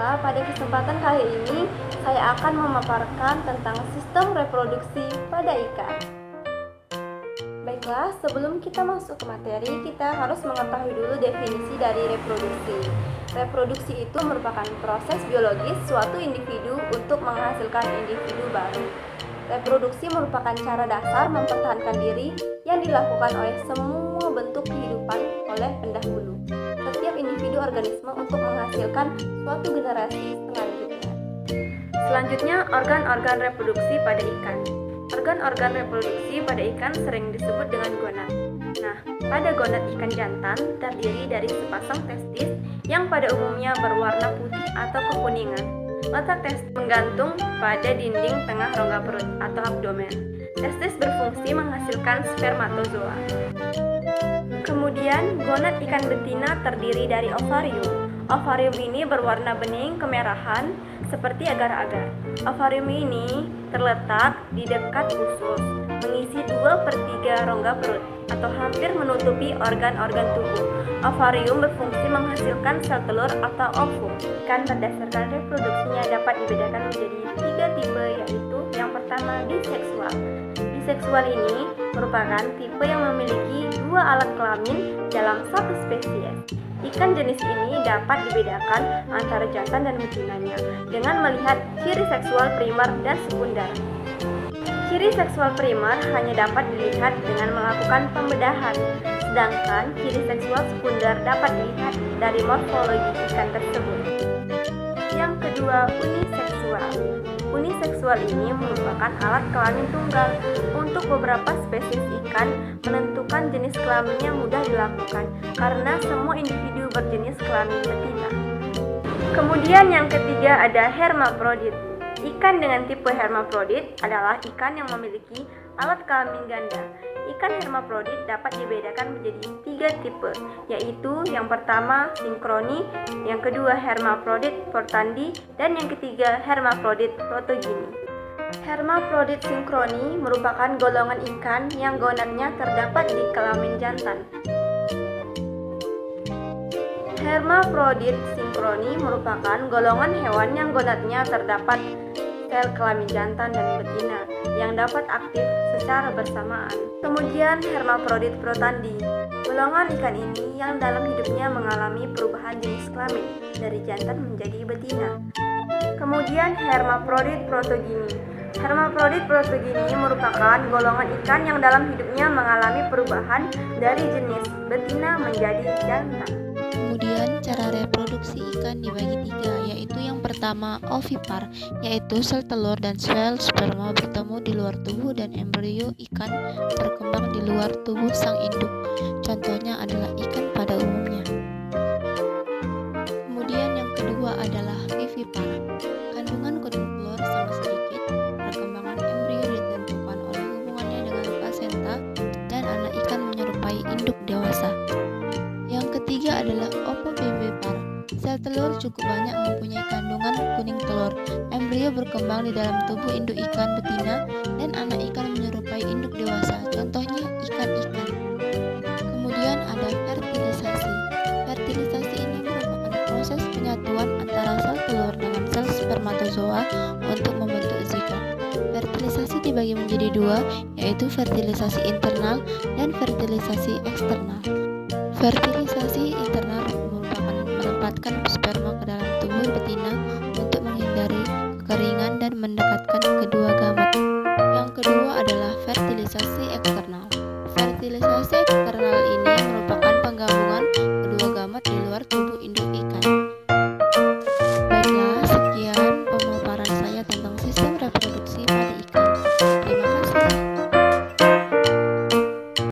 Bapak, pada kesempatan kali ini saya akan memaparkan tentang sistem reproduksi pada ikan. Baiklah, sebelum kita masuk ke materi, kita harus mengetahui dulu definisi dari reproduksi. Reproduksi itu merupakan proses biologis suatu individu untuk menghasilkan individu baru. Reproduksi merupakan cara dasar mempertahankan diri yang dilakukan oleh semua bentuk kehidupan oleh pendahulu setiap individu organisme untuk menghasilkan suatu generasi selanjutnya. Selanjutnya, organ-organ reproduksi pada ikan. Organ-organ reproduksi pada ikan sering disebut dengan gonad. Nah, pada gonad ikan jantan terdiri dari sepasang testis yang pada umumnya berwarna putih atau kekuningan. Letak testis menggantung pada dinding tengah rongga perut atau abdomen. Testis berfungsi menghasilkan spermatozoa. Kemudian, gonad ikan betina terdiri dari ovarium. Ovarium ini berwarna bening kemerahan seperti agar-agar. Ovarium ini terletak di dekat usus, mengisi 2/3 rongga perut atau hampir menutupi organ-organ tubuh. Ovarium berfungsi menghasilkan sel telur atau ovum. Ikan berdasarkan reproduksinya dapat dibedakan menjadi 3 tipe, yaitu yang pertama biseksual. Biseksual ini merupakan tipe yang memiliki 2 alat kelamin dalam satu spesies. Ikan jenis ini dapat dibedakan antara jantan dan betinanya dengan melihat ciri seksual primer dan sekunder. Ciri seksual primer hanya dapat dilihat dengan melakukan pembedahan, sedangkan ciri seksual sekunder dapat dilihat dari morfologi ikan tersebut. Yang kedua, uniseksual. Uniseksual ini merupakan alat kelamin tunggal. Untuk beberapa spesies ikan, menentukan jenis kelaminnya mudah dilakukan karena semua individu berjenis kelamin betina. Kemudian yang ketiga ada hermafrodit. Ikan dengan tipe hermafrodit adalah ikan yang memiliki alat kelamin ganda. Ikan hermafrodit dapat dibedakan menjadi 3 tipe, yaitu yang pertama sinkroni, yang kedua hermafrodit portandi, dan yang ketiga hermafrodit protogini. Hermafrodit sinkroni merupakan golongan ikan yang gonadnya terdapat di kelamin jantan. Hermafrodit sinkroni merupakan golongan hewan yang gonadnya terdapat sel kelamin jantan dan betina yang dapat aktif secara bersamaan. Kemudian hermafrodit protandi, golongan ikan ini yang dalam hidupnya mengalami perubahan jenis kelamin dari jantan menjadi betina. Kemudian hermafrodit protogini. Hermafrodit protogini merupakan golongan ikan yang dalam hidupnya mengalami perubahan dari jenis betina menjadi jantan. Kemudian cara reproduksi ikan dibagi 3, yaitu yang pertama ovipar, yaitu sel telur dan sel sperma bertemu di luar tubuh dan embrio ikan berkembang di luar tubuh sang induk. Contohnya adalah ikan pada umumnya. Kemudian yang kedua adalah vivipar. Kandungan kuning telur sangat sedikit. Perkembangan embrio ditentukan oleh hubungannya dengan plasenta dan anak ikan menyerupai induk dewasa. Yang ketiga adalah ovovivipar. Sel telur cukup banyak mempunyai kandungan kuning telur. Embrio berkembang di dalam tubuh induk ikan betina dan anak ikan menyerupai induk dewasa. Contohnya ikan-ikan. Kemudian ada fertilisasi. Fertilisasi ini merupakan proses penyatuan antara sel telur dengan sel spermatozoa untuk membentuk zigot. Fertilisasi dibagi menjadi 2, yaitu fertilisasi internal dan fertilisasi eksternal. Fertilisasi